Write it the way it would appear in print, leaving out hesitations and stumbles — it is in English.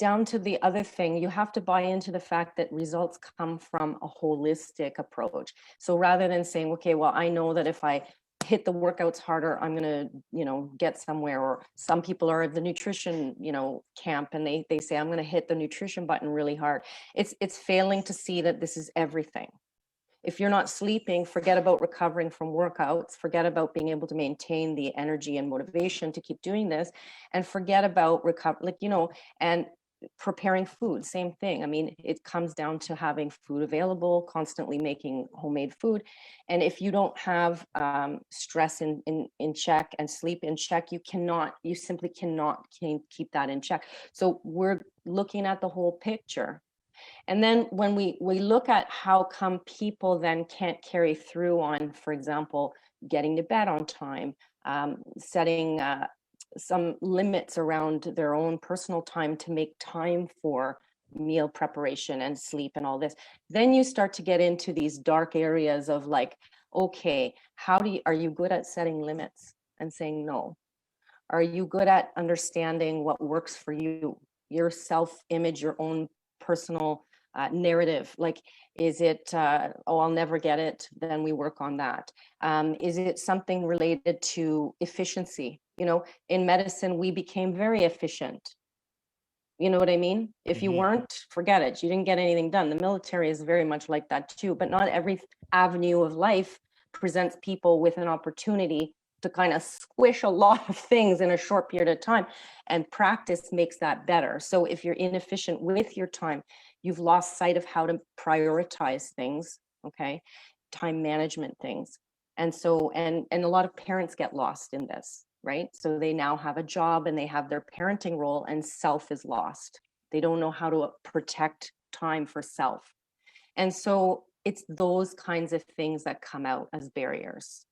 down to the other thing. You have to buy into the fact that results come from a holistic approach. So rather than saying, okay, well, I know that if I hit the workouts harder, I'm going to, get somewhere. Or some people are at the nutrition, camp, and they say, I'm going to hit the nutrition button really hard. It's failing to see that this is everything. If you're not sleeping, forget about recovering from workouts, forget about being able to maintain the energy and motivation to keep doing this, and forget about and preparing food, same thing. I mean, it comes down to having food available, constantly making homemade food. And if you don't have stress in check and sleep in check, you simply cannot keep that in check. So we're looking at the whole picture. And then when we look at how come people then can't carry through on, for example, getting to bed on time, setting some limits around their own personal time to make time for meal preparation and sleep and all this, then you start to get into these dark areas of like, okay, are you good at setting limits and saying no? Are you good at understanding what works for you, your self-image, your own personal narrative? Like, is it, I'll never get it, then we work on that. Is it something related to efficiency? In medicine, we became very efficient. You know what I mean? If you weren't, forget it. You didn't get anything done. The military is very much like that too, but not every avenue of life presents people with an opportunity to kind of squish a lot of things in a short period of time, and practice makes that better. So if you're inefficient with your time, you've lost sight of how to prioritize things, okay? Time management things. And so, and a lot of parents get lost in this, right? So they now have a job and they have their parenting role, and self is lost. They don't know how to protect time for self. And so it's those kinds of things that come out as barriers.